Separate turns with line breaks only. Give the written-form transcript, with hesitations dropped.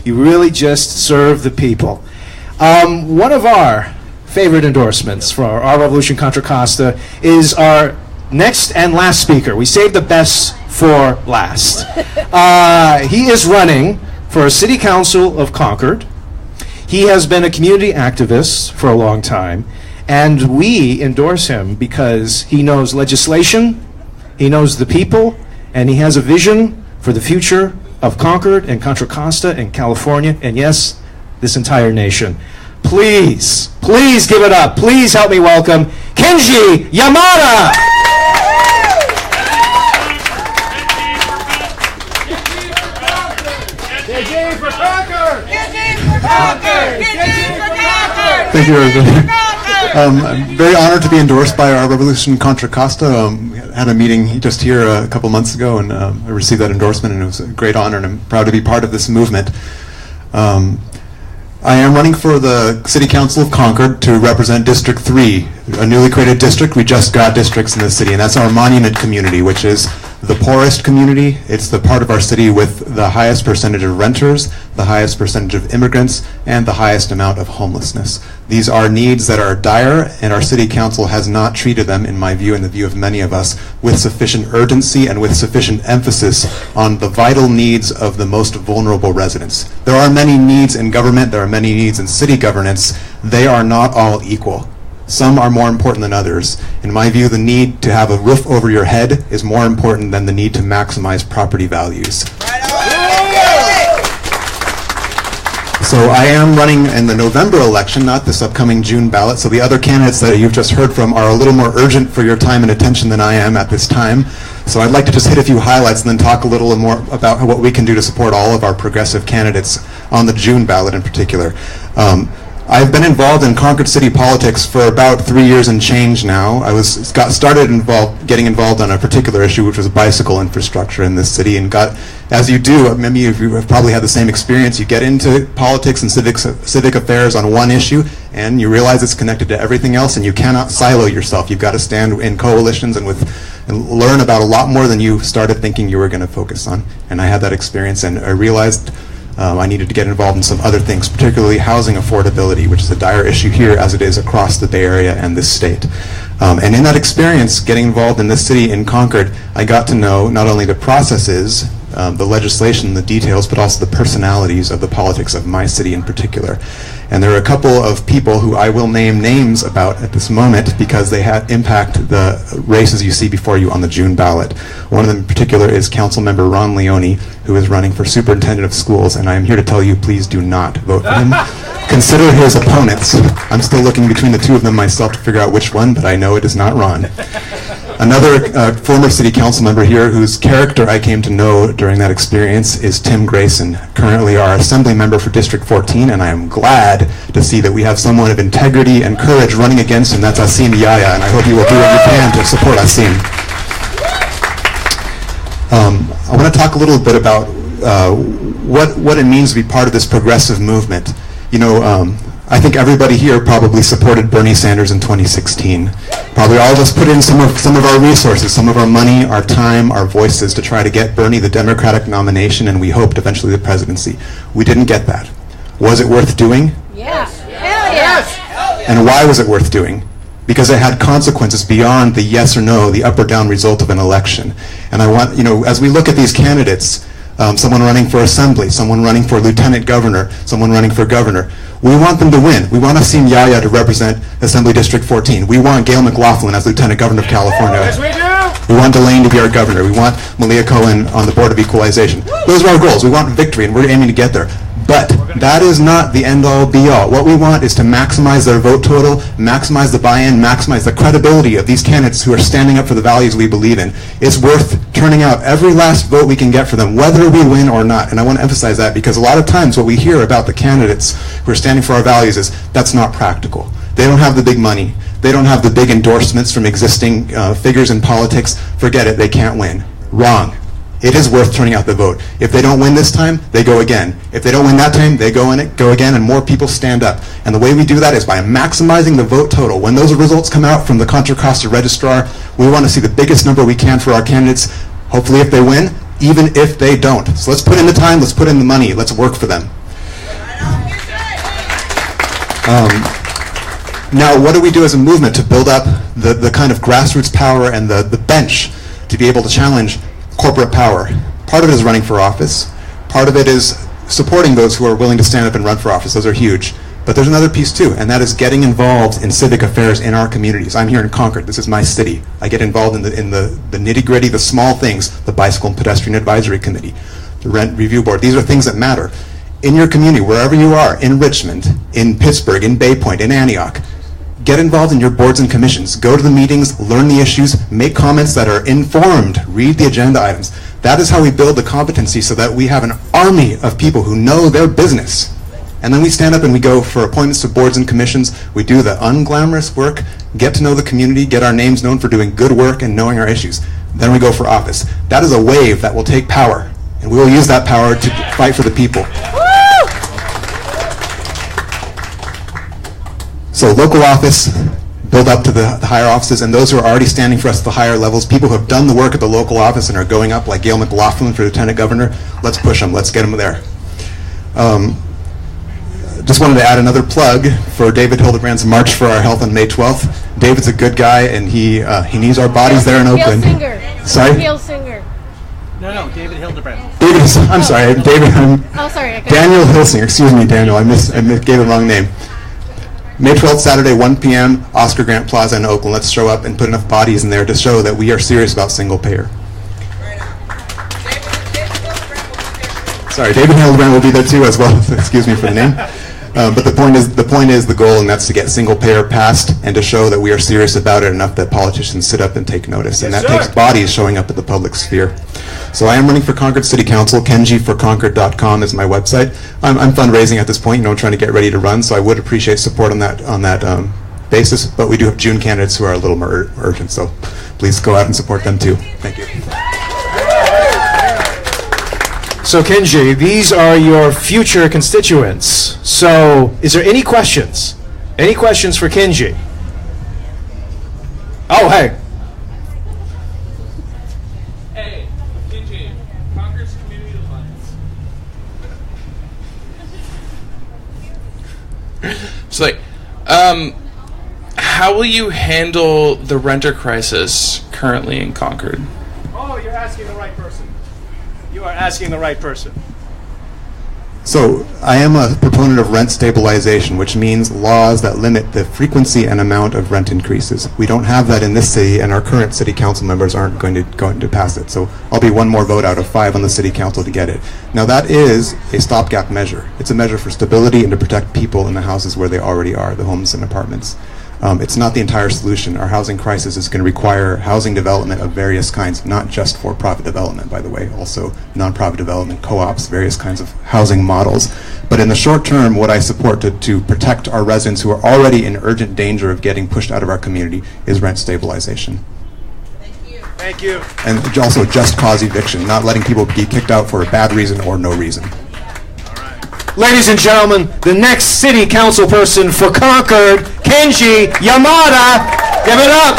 You really just serve the people. One of our favorite endorsements for our Revolution Contra Costa is our next and last speaker. We saved the best for last. He is running for City Council of Concord. He has been a community activist for a long time, and we endorse him because he knows legislation, he knows the people, and he has a vision for the future of Concord and Contra Costa and California, and yes, this entire nation. Please give it up. Please help me welcome Kenji Yamada. Kenji for Concord! Kenji for Concord! Kenji for Concord!
Thank you, everybody. I'm very honored to be endorsed by our Revolution Contra Costa. We had a meeting just here a couple months ago, and I received that endorsement, and it was a great honor, and I'm proud to be part of this movement. I am running for the City Council of Concord to represent District 3, a newly created district. We just got districts in the city, and that's our monument community, which is the poorest community. It's the part of our city with the highest percentage of renters, the highest percentage of immigrants, and the highest amount of homelessness. These are needs that are dire, and our City Council has not treated them, in my view and the view of many of us, with sufficient urgency and with sufficient emphasis on the vital needs of the most vulnerable residents. There are many needs in government, there are many needs in city governance. They are not all equal. Some are more important than others. In my view, the need to have a roof over your head is more important than the need to maximize property values. So I am running in the November election, not this upcoming June ballot. So the other candidates that you've just heard from are a little more urgent for your time and attention than I am at this time. So I'd like to just hit a few highlights and then talk a little more about what we can do to support all of our progressive candidates on the June ballot in particular. I've been involved in Concord city politics for about 3 years and change now. I got started getting involved on a particular issue, which was bicycle infrastructure in this city, and got, as you do, many of you have probably had the same experience. You get into politics and civic affairs on one issue, and you realize it's connected to everything else, and you cannot silo yourself. You've got to stand in coalitions and learn about a lot more than you started thinking you were going to focus on. And I had that experience, and I realized I needed to get involved in some other things, particularly housing affordability, which is a dire issue here as it is across the Bay Area and this state. And in that experience, getting involved in this city in Concord, I got to know not only the processes, the legislation, the details, but also the personalities of the politics of my city in particular. And there are a couple of people who I will name names about at this moment because they impact the races you see before you on the June ballot. One of them in particular is Councilmember Ron Leone, who is running for Superintendent of Schools, and I am here to tell you, please do not vote for him. Consider his opponents. I'm still looking between the two of them myself to figure out which one, but I know it is not Ron. Another former city council member here whose character I came to know during that experience is Tim Grayson, currently our assembly member for District 14, and I am glad to see that we have someone of integrity and courage running against him. That's Asim Yaya, and I hope you will do what you can to support Asim. I want to talk a little bit about what it means to be part of this progressive movement. You know, I think everybody here probably supported Bernie Sanders in 2016. Probably all of us put in some of our resources, some of our money, our time, our voices to try to get Bernie the Democratic nomination, and we hoped eventually the presidency. We didn't get that. Was it worth doing?
Yes. Hell yes.
And why was it worth doing? Because it had consequences beyond the yes or no, the up or down result of an election. And I want, as we look at these candidates, someone running for assembly, someone running for lieutenant governor, someone running for governor, we want them to win. We want Asim Yaya to represent Assembly District 14. We want Gail McLaughlin as lieutenant governor of California.
Yes, we do.
We want Delane to be our governor. We want Malia Cohen on the Board of Equalization. Those are our goals. We want victory, and we're aiming to get there. But that is not the end-all, be-all. What we want is to maximize their vote total, maximize the buy-in, maximize the credibility of these candidates who are standing up for the values we believe in. It's worth turning out every last vote we can get for them, whether we win or not. And I want to emphasize that because a lot of times what we hear about the candidates who are standing for our values is that's not practical. They don't have the big money. They don't have the big endorsements from existing figures in politics. Forget it. They can't win. Wrong. It is worth turning out the vote. If they don't win this time, they go again. If they don't win that time, they go again, and more people stand up. And the way we do that is by maximizing the vote total. When those results come out from the Contra Costa registrar, we want to see the biggest number we can for our candidates, hopefully if they win, even if they don't. So let's put in the time, let's put in the money, let's work for them. Now, what do we do as a movement to build up the kind of grassroots power and the bench to be able to challenge corporate power? Part of it is running for office. Part of it is supporting those who are willing to stand up and run for office. Those are huge. But there's another piece too, and that is getting involved in civic affairs in our communities. I'm here in Concord. This is my city. I get involved in the nitty-gritty, the small things, the Bicycle and Pedestrian Advisory Committee, the Rent Review Board. These are things that matter. In your community, wherever you are, in Richmond, in Pittsburgh, in Bay Point, in Antioch, get involved in your boards and commissions. Go to the meetings, learn the issues, make comments that are informed, read the agenda items. That is how we build the competency so that we have an army of people who know their business. And then we stand up and we go for appointments to boards and commissions. We do the unglamorous work, get to know the community, get our names known for doing good work and knowing our issues. Then we go for office. That is a wave that will take power, and we will use that power to fight for the people. So local office, build up to the higher offices, and those who are already standing for us at the higher levels, people who have done the work at the local office and are going up, like Gail McLaughlin for Lieutenant Governor, let's push them, let's get them there. Just wanted to add another plug for David Hildebrand's March for Our Health on May 12th. David's a good guy, and he needs our bodies there in Oakland. Sorry?
Hilsinger.
No, David Hildebrand.
I'm sorry, David.
Oh, sorry.
Daniel Hilsinger. Excuse me, Daniel. I gave the wrong name. May 12th, Saturday, 1 p.m., Oscar Grant Plaza in Oakland. Let's show up and put enough bodies in there to show that we are serious about single payer. Sorry, David Hildebrand will be there too as well. Excuse me for the name. But the point is the goal, and that's to get single payer passed and to show that we are serious about it enough that politicians sit up and take notice. And that takes bodies showing up at the public sphere. So I am running for Concord City Council. KenjiForConcord.com is my website. I'm fundraising at this point, trying to get ready to run. So I would appreciate support on that basis. But we do have June candidates who are a little more urgent. So please go out and support them too. Thank you.
So Kenji, these are your future constituents. So is there any questions? Any questions for Kenji? Oh, hey.
Hey, Kenji, Congress Community Alliance. So how will you handle the renter crisis currently in Concord?
Oh, you're asking the right person. You are asking the right person.
So I am a proponent of rent stabilization, which means laws that limit the frequency and amount of rent increases. We don't have that in this city, and our current city council members aren't going to pass it. So I'll be one more vote out of 5 on the city council to get it. Now that is a stopgap measure. It's a measure for stability and to protect people in the houses where they already are, the homes and apartments. It's not the entire solution. Our housing crisis is going to require housing development of various kinds, not just for-profit development, by the way, also nonprofit development, co-ops, various kinds of housing models. But in the short term, what I support to protect our residents who are already in urgent danger of getting pushed out of our community is rent stabilization.
Thank you.
And also just cause eviction, not letting people be kicked out for a bad reason or no reason.
Ladies and gentlemen, the next city council person for Concord, Kenji Yamada. Give it up.